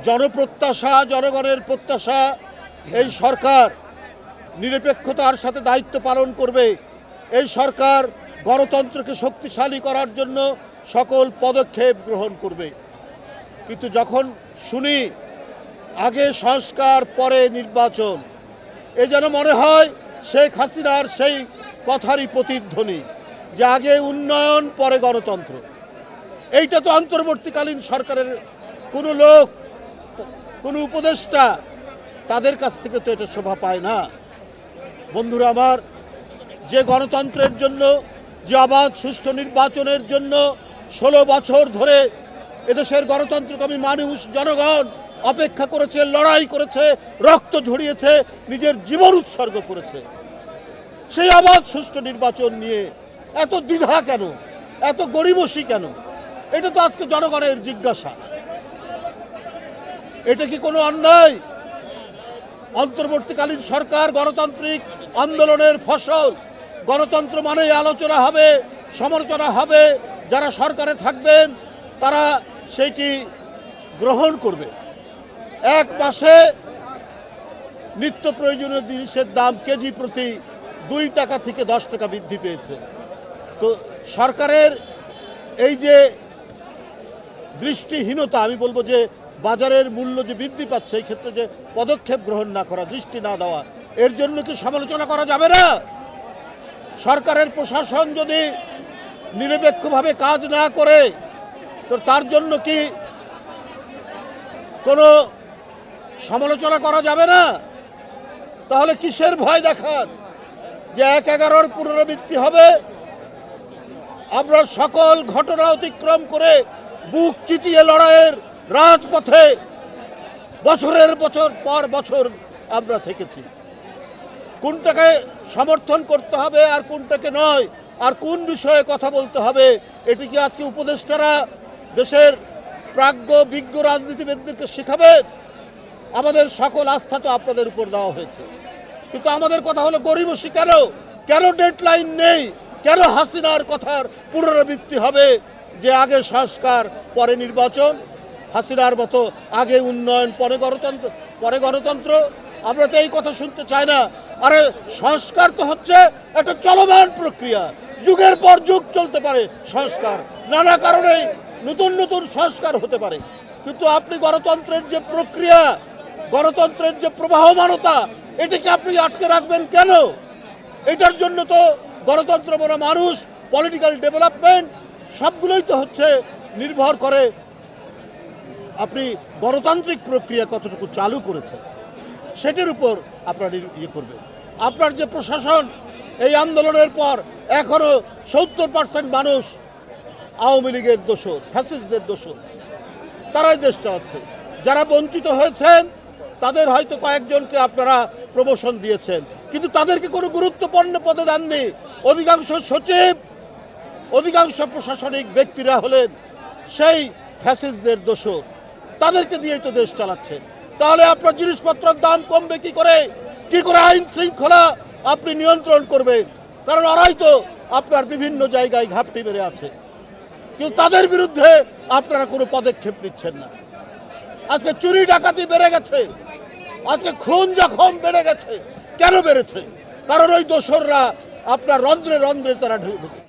জনপ্রত্যাশা, জনগণের প্রত্যাশা এই সরকার নিরপেক্ষতার সাথে দায়িত্ব পালন করবে। এই সরকার গণতন্ত্রকে শক্তিশালী করার জন্য সকল পদক্ষেপ গ্রহণ করবে। কিন্তু যখন শুনি আগে সংস্কার পরে নির্বাচন, এ যেন মনে হয় শেখ হাসিনার সেই কথারই প্রতিধ্বনি যে আগে উন্নয়ন পরে গণতন্ত্র। এইটা তো অন্তর্বর্তীকালীন সরকারের কোনো লোক, কোনো উপদেষ্টা, তাদের কাছ থেকে তো এটা শোভা পায় না। বন্ধুরা আমার, যে গণতন্ত্রের জন্য, যে অবাধ সুষ্ঠু নির্বাচনের জন্য 16 বছর ধরে এদেশের গণতন্ত্রকামী মানুষ, জনগণ অপেক্ষা করেছে, লড়াই করেছে, রক্ত ঝরিয়েছে, নিজের জীবন উৎসর্গ করেছে, সেই অবাধ সুষ্ঠু নির্বাচন নিয়ে এত দ্বিধা কেন, এত গড়িমসি কেন? এটা তো আজকে জনগণের জিজ্ঞাসা। এটা কি কোনো অন্যায়? অন্তর্বর্তীকালীন সরকার গণতান্ত্রিক আন্দোলনের ফসল। গণতন্ত্র মানেই আলোচনা হবে, সমালোচনা হবে, যারা সরকারে থাকবেন তারা সেইটি গ্রহণ করবে। এক মাসে নিত্য প্রয়োজনীয় জিনিসের দাম কেজি প্রতি 2 টাকা থেকে 10 টাকা বৃদ্ধি পেয়েছে। তো সরকারের এই যে দৃষ্টিহীনতা, আমি বলবো যে বাজারের মূল্য যে বৃদ্ধি পাচ্ছে, এই ক্ষেত্রে যে পদক্ষেপ গ্রহণ না করা, দৃষ্টি না দেওয়া, এর জন্য কি সমালোচনা করা যাবে না? সরকারের প্রশাসন যদি নিরপেক্ষভাবে কাজ না করে, তো তার জন্য কি কোনো সমালোচনা করা যাবে না? তাহলে কিসের ভয় দেখান যে 1/11 পুনরাবৃত্তি হবে? আমরা সকল ঘটনা অতিক্রম করে বুক চিতিয়ে লড়াইয়ের রাজপথে বছরের পর বছর আমরা থেকেছি। কোনটাকে সমর্থন করতে হবে আর কোনটাকে নয়, আর কোন বিষয়ে কথা বলতে হবে, এটি কি আজকে উপদেষ্টারা দেশের প্রাজ্ঞ বিজ্ঞ রাজনীতিবিদদেরকে শেখাবেন? আমাদের সকল আস্থা তো আপনাদের উপর দেওয়া হয়েছে, কিন্তু আমাদের কথা হলো গরিমসি কেন? কেন ডেডলাইন নেই? কেন হাসিনার কথার পুনরাবৃত্তি হবে যে আগে সংস্কার পরে নির্বাচন? হাসিনার মতো আগে উন্নয়ন পরে গণতন্ত্র? আমরা তো এই কথা শুনতে চাই না। আরে সংস্কার তো হচ্ছে একটা চলমান প্রক্রিয়া, যুগের পর যুগ চলতে পারে সংস্কার, নানা কারণেই নতুন নতুন সংস্কার হতে পারে। কিন্তু আপনি গণতন্ত্রের যে প্রক্রিয়া, গণতন্ত্রের যে প্রবাহমানতা, এটাকে আপনি আটকে রাখবেন কেন? এটার জন্য তো গণতন্ত্র বড় মানুষ, পলিটিক্যাল ডেভেলপমেন্ট সবগুলোই তো হচ্ছে নির্ভর করে আপনি গণতান্ত্রিক প্রক্রিয়া কতটুকু চালু করেছেন, সেটির উপর আপনার ইয়ে করবেন। আপনার যে প্রশাসন, এই আন্দোলনের পর এখনও 70% মানুষ আওয়ামী লীগের দোষর, ফ্যাসিস্টদের দোষর, তারাই দেশ চালাচ্ছে। যারা বঞ্চিত হয়েছেন তাদের হয়তো কয়েকজনকে আপনারা প্রমোশন দিয়েছেন, কিন্তু তাদেরকে কোনো গুরুত্বপূর্ণ পদে দেননি। অধিকাংশ সচিব, অধিকাংশ প্রশাসনিক ব্যক্তিরা হলেন সেই ফ্যাসিস্টদের দোষর, তাদেরকে দিয়েই তো দেশ চালাচ্ছেন। তাহলে আপনার জিনিসপত্রের দাম কমবে কি করে? কি করে আইন শৃঙ্খলা আপনি নিয়ন্ত্রণ করবেন? কারণ ওরাই তো আপনার বিভিন্ন জায়গায় ঘাপটি মেরে আছে, কিন্তু তাদের বিরুদ্ধে আপনারা কোনো পদক্ষেপ নিচ্ছেন না। আজকে চুরি ডাকাতি বেড়ে গেছে, আজকে খুন জখম বেড়ে গেছে। কেন বেড়েছে? কারণ ওই দোসররা আপনার রন্ধ্রে রন্ধ্রে তারা ঢুকে